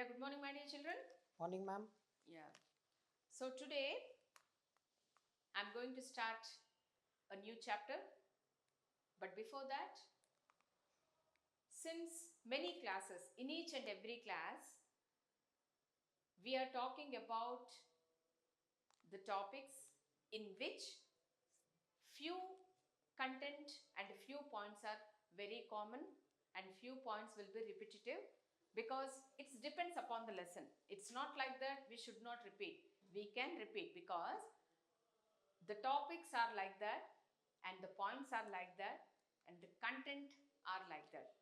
Yeah, good morning, my dear children. Morning, ma'am. Yeah. So today I'm going to start a new chapter. But before that, since many classes, in each and every class, we are talking about the topics in which few content and few points are very common and few points will be repetitive because it depends upon the lesson. It's not like that we should not repeat. We can repeat because the topics are like that and the points are like that and the content are like that.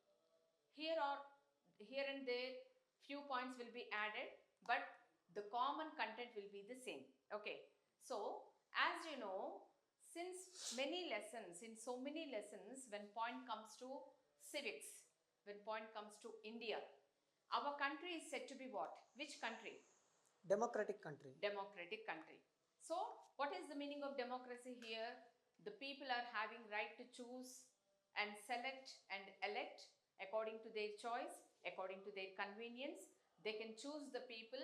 Here and there few points will be added, but the common content will be the same. Okay, so as you know, since many lessons, in so many lessons, when point comes to civics, when point comes to India, our country is said to be what? Which country? Democratic country. Democratic country. So what is the meaning of democracy here? The people are having right to choose and select and elect according to their choice, according to their convenience. They can choose the people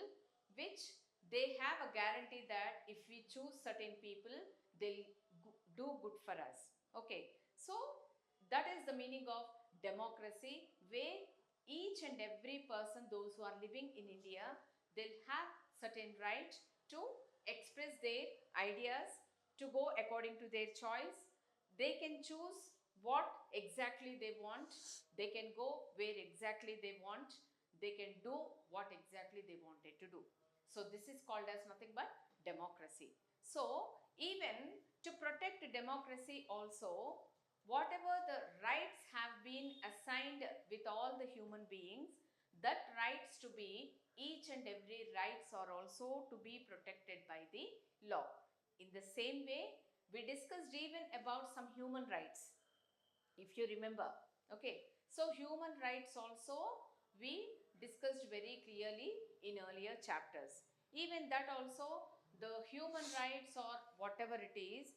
which they have a guarantee that if we choose certain people, they'll do good for us. Okay, so that is the meaning of democracy, where each and every person, those who are living in India, they'll have certain right to express their ideas, to go according to their choice. They can choose what exactly they want. They can go where exactly they want. They can do what exactly they wanted to do. So this is called as nothing but democracy. So even to protect democracy also, whatever the rights have been assigned with all the human beings, that rights to be, each and every rights are also to be protected by the law. In the same way, we discussed even about some human rights, if you remember. Okay, so human rights also we discussed very clearly in earlier chapters. Even that also, the human rights or whatever it is,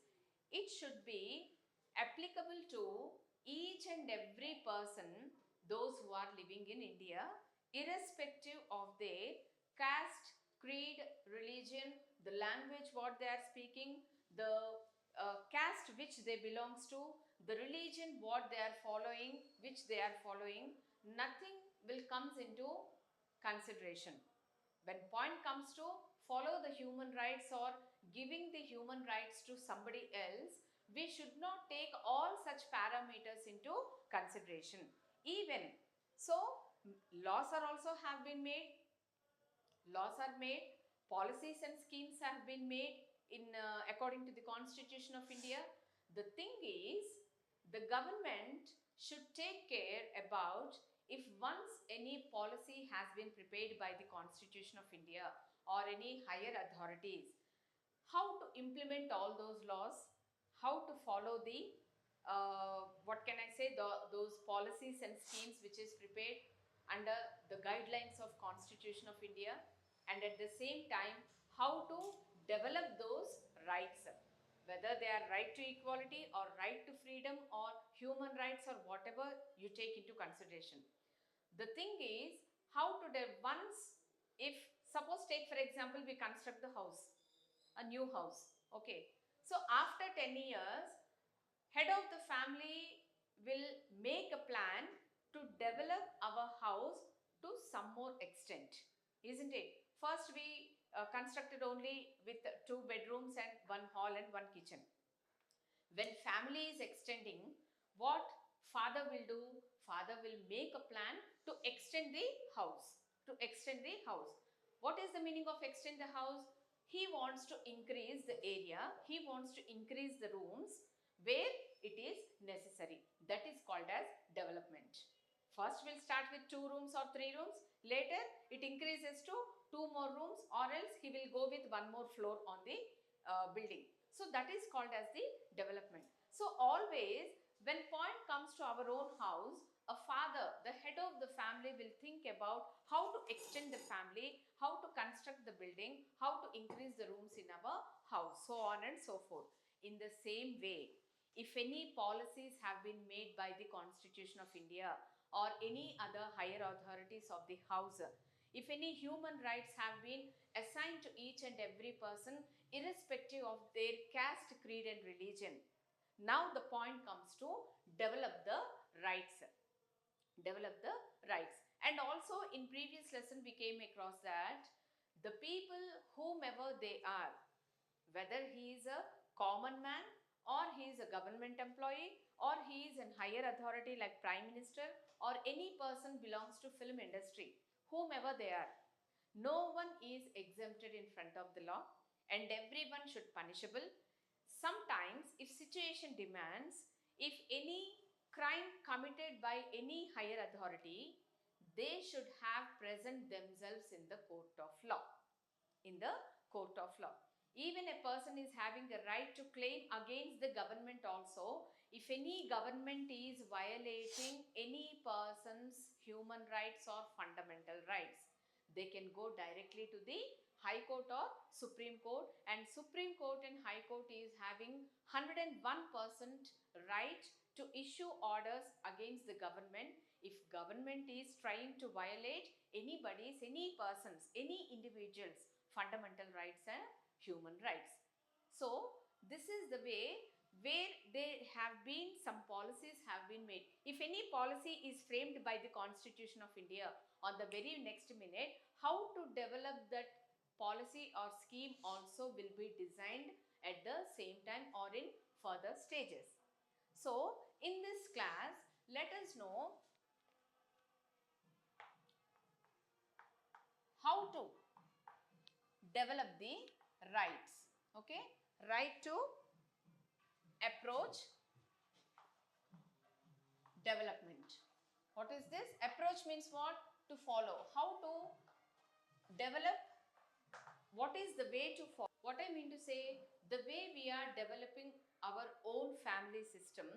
it should be applicable to each and every person, those who are living in India, irrespective of their caste, creed, religion, the language what they are speaking, the caste which they belongs to, the religion what they are following, which they are following, nothing will comes into consideration. When point comes to follow the human rights or giving the human rights to somebody else, we should not take all such parameters into consideration. Even so, laws are also have been made, laws are made, policies and schemes have been made in according to the Constitution of India. The thing is, the government should take care about, if once any policy has been prepared by the Constitution of India or any higher authorities, how to implement all those laws, how to follow the what can I say, those policies and schemes which is prepared under the guidelines of Constitution of India, and at the same time how to develop those rights, whether they are right to equality or right to freedom or human rights or whatever you take into consideration. The thing is how to once, if suppose take for example we construct the house, a new house. Okay. So after 10 years, head of the family will make a plan to develop our house to some more extent, isn't it? First we constructed only with 2 bedrooms and 1 hall and 1 kitchen. When family is extending, what father will do? Father will make a plan to extend the house, what is the meaning of extend the house? He wants to increase the area, he wants to increase the rooms where it is necessary. That is called as development. First we'll start with 2 rooms or 3 rooms, later it increases to 2 more rooms, or else he will go with 1 more floor on the building. So that is called as the development. So always when point comes to our own house, a father, the head of the family, will think about how to extend the family, how to construct the building, how to increase the rooms in our house, so on and so forth. In the same way, if any policies have been made by the Constitution of India or any other higher authorities of the house, if any human rights have been assigned to each and every person, irrespective of their caste, creed, and religion. Now the point comes to develop the rights. Develop the rights. And also in previous lesson we came across that the people, whomever they are, whether he is a common man or he is a government employee or he is in higher authority like prime minister or any person belongs to film industry, whomever they are, no one is exempted in front of the law and everyone should punishable. Sometimes if situation demands, if any crime committed by any higher authority, they should have present themselves in the court of law. In the court of law. Even a person is having a right to claim against the government also. If any government is violating any person's human rights or fundamental rights, they can go directly to the High Court or Supreme Court, and Supreme Court and High Court is having 101% right to issue orders against the government if government is trying to violate anybody's, any person's, any individual's fundamental rights and human rights. So this is the way where there have been some policies have been made. If any policy is framed by the Constitution of India, on the very next minute, how to develop that policy or scheme also will be designed at the same time or in further stages. So in this class, let us know how to develop the rights. Okay, right to approach development. What is this? Approach means what? To follow. How to develop? What is the way to follow? What I mean to say, the way we are developing our own family system,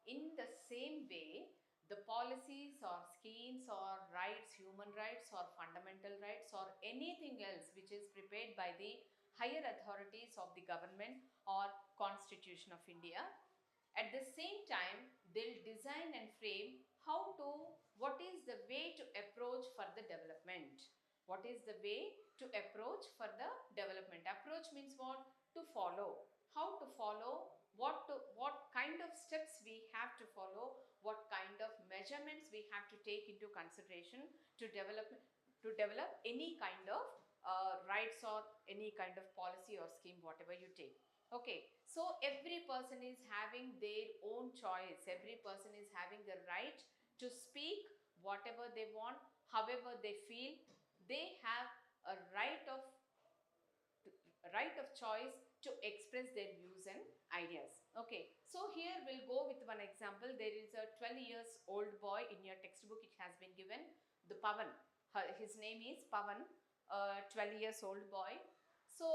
in the same way the policies or schemes or rights, human rights or fundamental rights or anything else which is prepared by the higher authorities of the government or Constitution of India, at the same time they'll design and frame how to, what is the way to approach for the development. What is the way to approach for the development? Approach means what? To follow. How to follow, what kind of steps we have to follow, what kind of measurements we have to take into consideration to develop any kind of rights or any kind of policy or scheme, whatever you take. Okay, so every person is having their own choice. Every person is having the right to speak whatever they want, however they feel. They have a right of choice to express their views and ideas. Okay, so here we'll go with one example. There is a 12 years old boy in your textbook. It has been given, the Pavan. His name is Pavan, 12 years old boy. So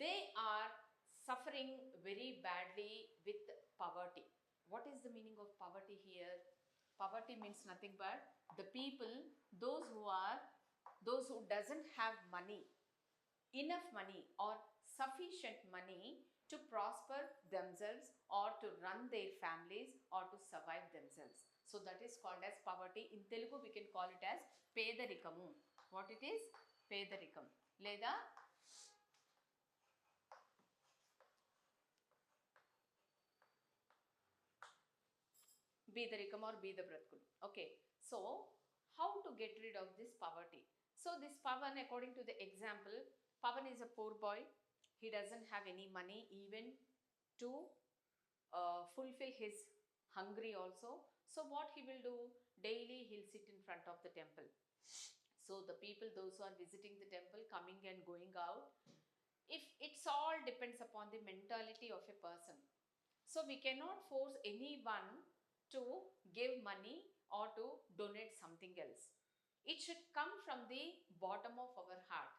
they are suffering very badly with poverty. What is the meaning of poverty here? Poverty means nothing but the people, those who doesn't have money, enough money or sufficient money to prosper themselves or to run their families or to survive themselves. So that is called as poverty. In Telugu we can call it as Pedarikamu. What it is? Pedarikam. Leda Bedarikam or Beda Bratkulu. Okay, so how to get rid of this poverty? So this Pavan, according to the example, Pavan is a poor boy. He doesn't have any money even to fulfill his hungry also. So what he will do? Daily he'll sit in front of the temple. So the people, those who are visiting the temple, coming and going out, if it's all depends upon the mentality of a person. So we cannot force anyone to give money or to donate something else. It should come from the bottom of our heart.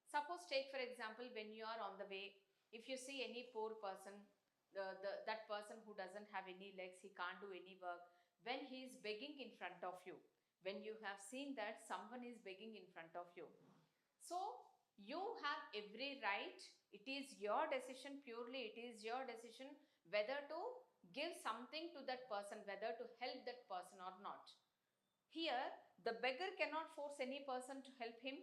Suppose take for example, when you are on the way, if you see any poor person, that person who doesn't have any legs, he can't do any work, when he is begging in front of you, when you have seen that someone is begging in front of you, so you have every right, it is your decision, purely it is your decision whether to give something to that person, whether to help that person or not. Here the beggar cannot force any person to help him,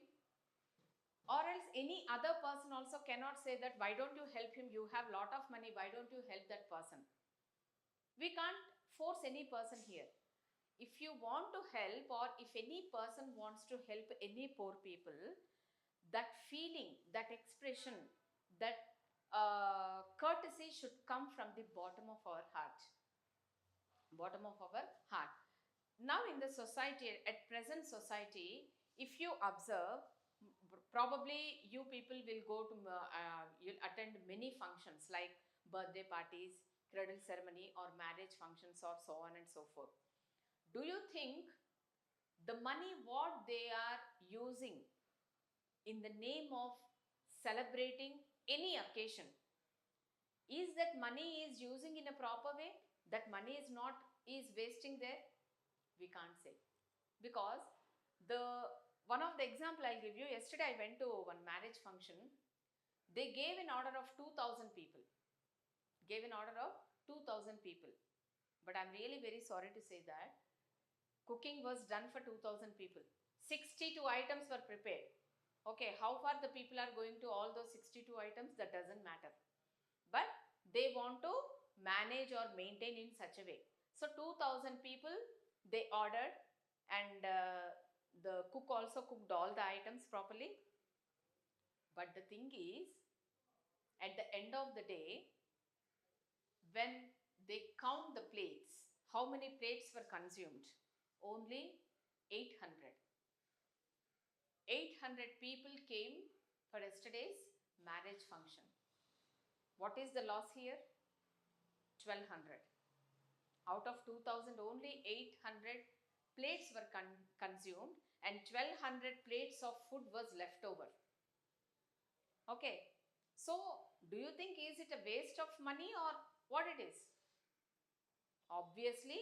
or else any other person also cannot say that why don't you help him, you have lot of money, why don't you help that person. We can't force any person here. If you want to help, or if any person wants to help any poor people, that feeling, that expression, that courtesy should come from the bottom of our heart. Bottom of our heart. Now in the society, at present society, if you observe, probably you people will go to you'll attend many functions like birthday parties, cradle ceremony, or marriage functions, or so on and so forth. Do you think the money what they are using in the name of celebrating any occasion, is that money is using in a proper way? That money is not, is wasting there? We can't say. Because the one of the example I'll give you, yesterday I went to one marriage function. They gave an order of 2000 people. Gave an order of 2000 people. But I'm really very sorry to say that cooking was done for 2000 people. 62 items were prepared. Okay, how far the people are going to all those 62 items, that doesn't matter. But they want to manage or maintain in such a way. So 2000 people they ordered, and the cook also cooked all the items properly. But the thing is, at the end of the day, when they count the plates, how many plates were consumed? Only 800. 800 people came for yesterday's marriage function. What is the loss here? 1200. Out of 2000, only 800 plates were consumed, and 1200 plates of food was left over. Okay, so do you think is it a waste of money or what it is? Obviously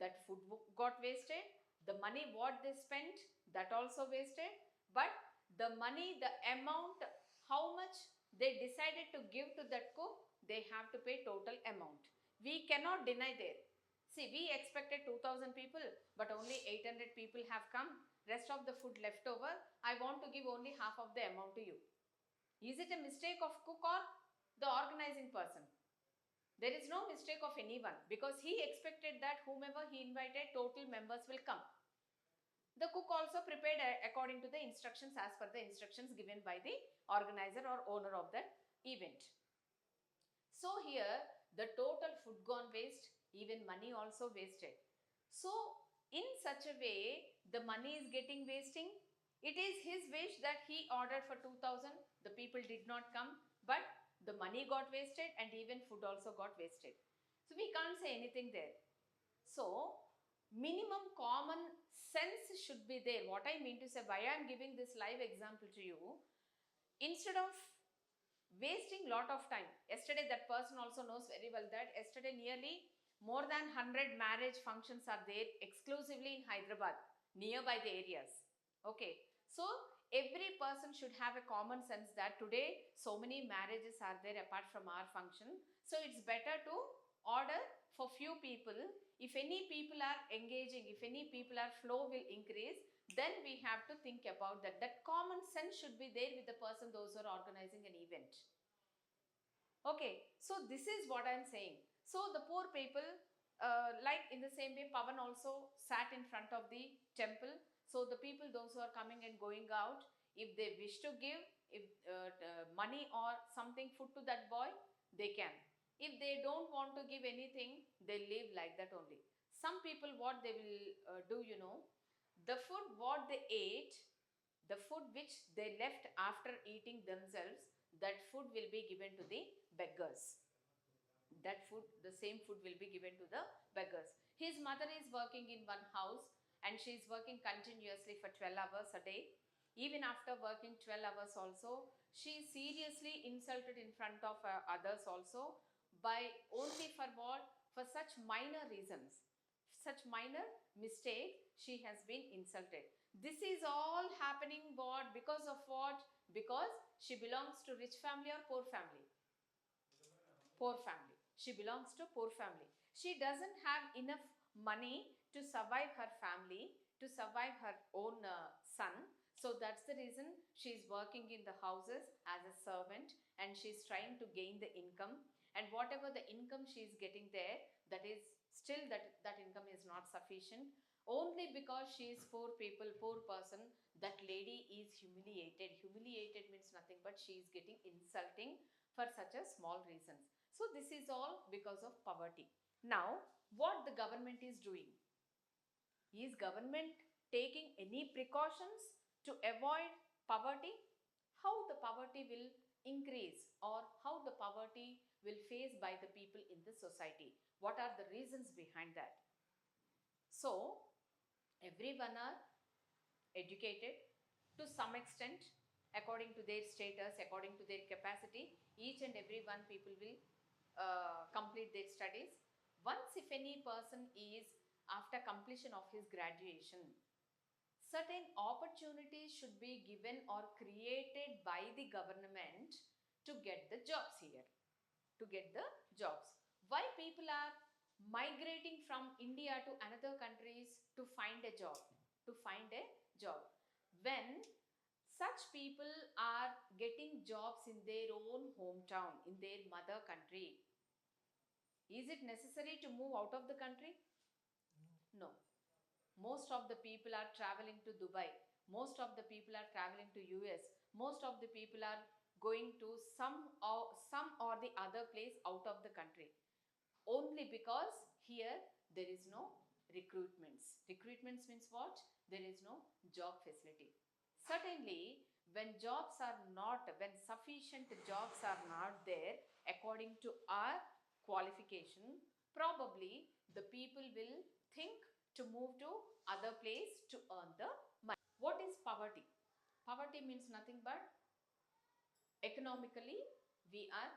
that food got wasted, the money what they spent, that also wasted. But the money, the amount, how much they decided to give to that cook, they have to pay total amount. We cannot deny there. See, we expected 2000 people, but only 800 people have come. Rest of the food left over, I want to give only half of the amount to you. Is it a mistake of cook or the organizing person? There is no mistake of anyone, because he expected that whomever he invited, total members will come. The cook also prepared according to the instructions, as per the instructions given by the organizer or owner of that event. So here the total food gone waste, even money also wasted. So in such a way the money is getting wasting. It is his wish that he ordered for 2000, the people did not come, but the money got wasted and even food also got wasted. So we can't say anything there. So minimum common sense should be there. What I mean to say, why I am giving this live example to you, instead of wasting lot of time. Yesterday that person also knows very well that yesterday nearly more than 100 marriage functions are there exclusively in Hyderabad, nearby the areas. Okay, so every person should have a common sense that today so many marriages are there apart from our function. So it's better to order for few people. If any people are engaging, if any people are flow will increase, then we have to think about that. That common sense should be there with the person, those who are organizing an event. Okay, so this is what I am saying. So the poor people, like in the same way, Pavan also sat in front of the temple. So the people, those who are coming and going out, if they wish to give if money or something food to that boy, they can. If they don't want to give anything, they live like that only. Some people, what they will do, you know, the food what they ate, the food which they left after eating themselves, that food will be given to the beggars. That food, the same food will be given to the beggars. His mother is working in one house and she is working continuously for 12 hours a day. Even after working 12 hours also, she is seriously insulted in front of others also, by only for what? For such minor reasons, such minor mistake, she has been insulted. This is all happening what? Because of what? Because she belongs to rich family or poor family? Poor family. She belongs to poor family. She doesn't have enough money to survive her family. to survive her own son. So that's the reason she is working in the houses as a servant, and she is trying to gain the income. And whatever the income she is getting there, that is still that income is not sufficient. Only because she is poor people, poor person, that lady is humiliated. Humiliated means nothing but she is getting insulting for such a small reasons. So this is all because of poverty. Now, what the government is doing? Is government taking any precautions to avoid poverty? How the poverty will increase, or how the poverty will faced by the people in the society? What are the reasons behind that? So, everyone are educated to some extent according to their status, according to their capacity. Each and every one people will complete their studies. Once if any person is after completion of his graduation, certain opportunities should be given or created by the government to get the jobs here, to get the jobs. Why people are migrating from India to another countries to find a job, to find a job, when such people are getting jobs in their own hometown, in their mother country? Is it necessary to move out of the country? No. Most of the people are traveling to Dubai. Most of the people are traveling to US. Most of the people are going to some or the other place out of the country. Only because here there is no recruitments. Recruitments means what? There is no job facility. Certainly, when jobs are not, when sufficient jobs are not there according to our qualification, probably the people will think to move to other place to earn the money. What is poverty? Poverty means nothing but economically we are,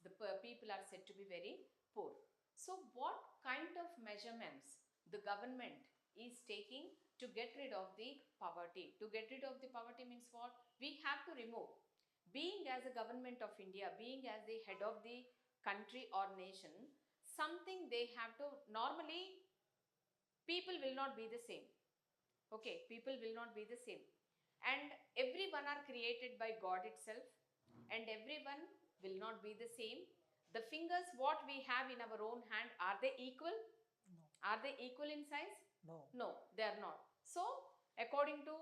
the people are said to be very poor. So what kind of measurements the government is taking to get rid of the poverty? To get rid of the poverty means what? We have to remove. Being as a government of India, being as the head of the country or nation, something they have to, normally people will not be the same. Okay, people will not be the same. And everyone are created by God itself, and everyone will not be the same. The fingers what we have in our own hand, are they equal? No. Are they equal in size? No. No, they are not. So, according to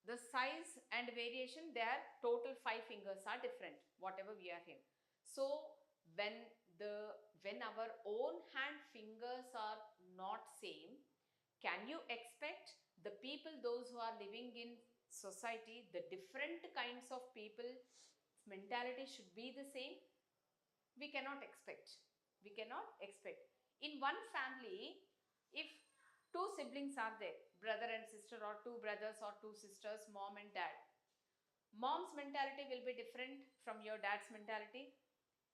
the size and variation, their total 5 fingers are different, whatever we are here. So, when our own hand fingers are not same, can you expect the people, those who are living in society, the different kinds of people, mentality should be the same? We cannot expect. We cannot expect. In one family, if two siblings are there, brother and sister, or two brothers or two sisters, mom and dad, mom's mentality will be different from your dad's mentality.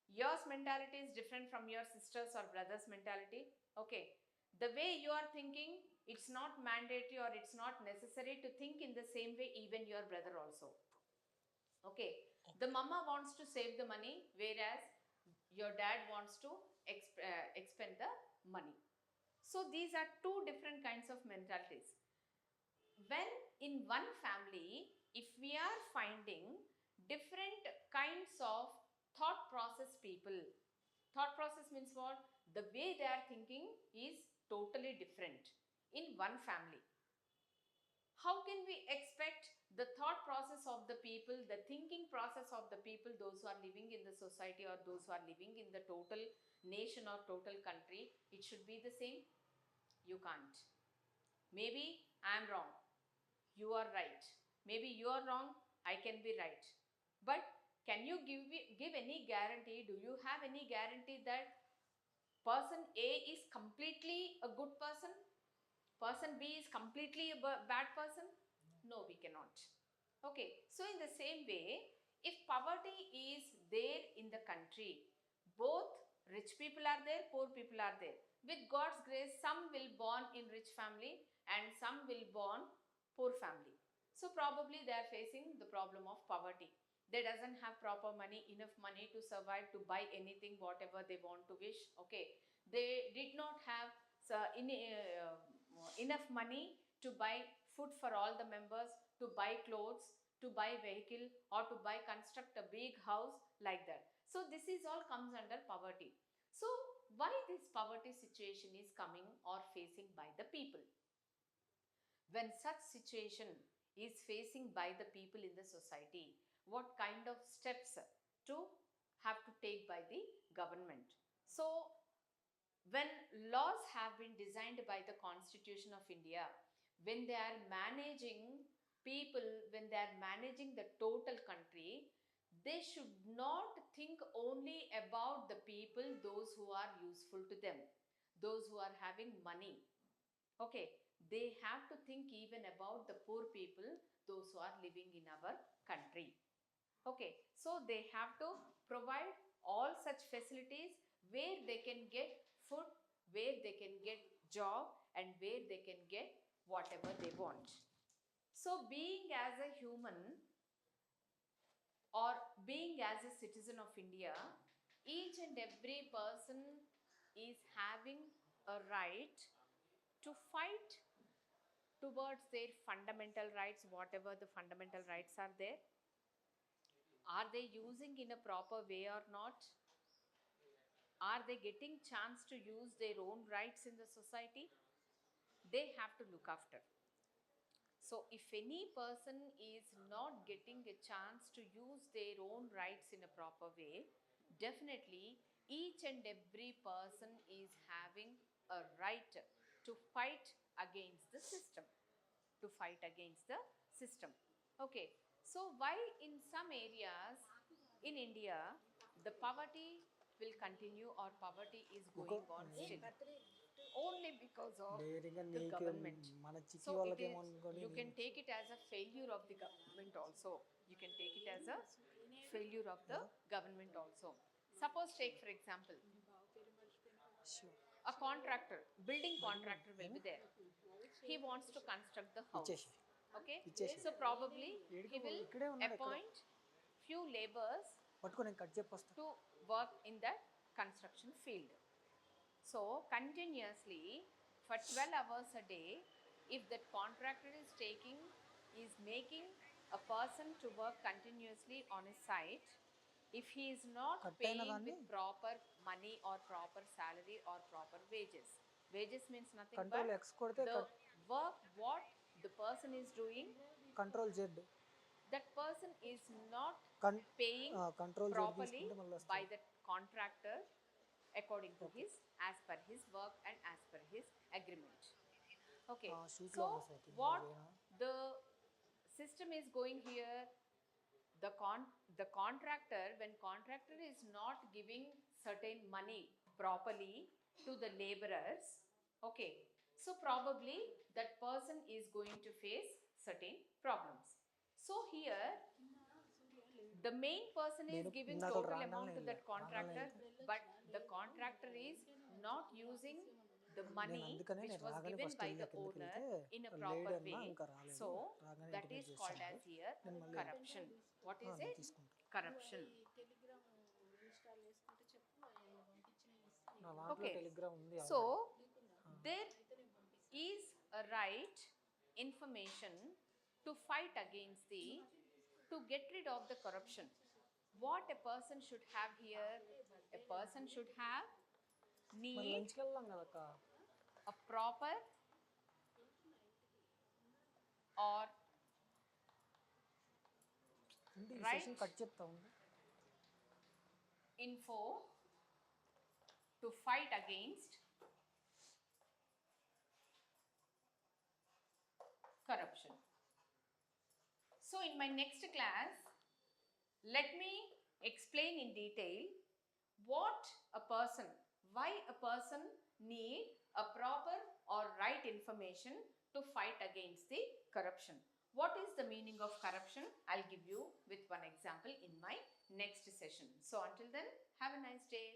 Yours mentality is different from your sister's or brother's mentality. Okay. The way you are thinking, it's not mandatory or it's not necessary to think in the same way even your brother also. Okay. The mama wants to save the money, whereas your dad wants to expend the money. So these are two different kinds of mentalities. When in one family, if we are finding different kinds of thought process people, thought process means what? The way they are thinking is totally different in one family. How can we expect the thought process of the people, the thinking process of the people, those who are living in the society or those who are living in the total nation or total country, it should be the same? You can't. Maybe I am wrong, you are right. Maybe you are wrong, I can be right. But can you give any guarantee? Do you have any guarantee that person A is completely a good person, person B is completely a bad person? No, we cannot. Okay, so in the same way, if poverty is there in the country, both rich people are there, poor people are there. With God's grace, some will born in rich family and some will born poor family. So probably they are facing the problem of poverty. They doesn't have proper money, enough money to survive, to buy anything, whatever they want to wish. Okay, they did not have enough money to buy food for all the members, to buy clothes, to buy vehicle, or to buy construct a big house like that. So this is all comes under poverty. So why this poverty situation is coming or facing by the people? When such situation is facing by the people in the society, what kind of steps to have to take by the government? So when laws have been designed by the Constitution of India, when they are managing people, when they are managing the total country, they should not think only about the people, those who are useful to them, those who are having money. Okay, they have to think even about the poor people, those who are living in our country. Okay, so they have to provide all such facilities where they can get food, where they can get job, and where they can get whatever they want. So being as a human or being as a citizen of India, each and every person is having a right to fight towards their fundamental rights, whatever the fundamental rights are there. Are they using in a proper way or not? Are they getting chance to use their own rights in the society? They have to look after. So if any person is not getting a chance to use their own rights in a proper way, definitely each and every person is having a right to fight against the system, to fight against the system. Okay, so why in some areas in India the poverty will continue or poverty is going on still? Only because of డైరీగా the నీకు government. మన చిక్కి So it వాళ్ళకేమో is, అనుకొని you can take it as a failure of the government also. You can take it as a failure of the government also. Suppose take for example, a contractor, building contractor will be there. He wants to construct the house. ఇచ్చేసి Okay, ఇచ్చేసి so probably he will ఇక్కడే ఉన్నాడు ఎక్కడ appoint few laborers పట్టుకో నేను cut చెప్పొస్తా to work in that construction field. So continuously for 12 hours a day, if that contractor is making a person to work continuously on a site, if he is not Cut paying అయినా with కానీ proper money or proper salary or proper wages, wages means nothing control but X కొడితే the work what the person is doing, control Z that person is not paying control Z properly తీసుకుంటే మళ్ళీ by వస్తుంది the contractor according to his, as per his work and as per his agreement. Okay, షూట్లో so ఉంది sir what the system is going here, the contractor, when contractor is not giving certain money properly to the laborers, okay, so probably that person is going to face certain problems. So here the main person is నేను giving ఇందాక total రాగానే amount to that వెళ్ళా. contractor, but the contractor is not using the నేను money అందుకనే which నేను was రాగానే given first by వెళ్ళా the కిందకి owner వెళ్తే in a లేడీ proper అన్నా way. ఇంకా రాలేదు So రాగానే that ఇంటిమేట్ is called చేస్తాను as here నేను మళ్ళీ corruption. What is నేను it? తీసుకుంటాను Corruption. నా దాంట్లో Okay. టెలిగ్రామ్ ఉంది So there is a right information to fight against the, to get rid of the corruption. What a person should have here, a person should have మరి need లంచ్కి వెళ్దాం కదక్క a proper or అంటే ఈ Right. Session cut చెప్తా ఉంది info to fight against corruption. So in my next class, let me explain in detail what a person, why a person need a proper or right information to fight against the corruption. What is the meaning of corruption? I'll give you with one example in my next session. So until then, have a nice day.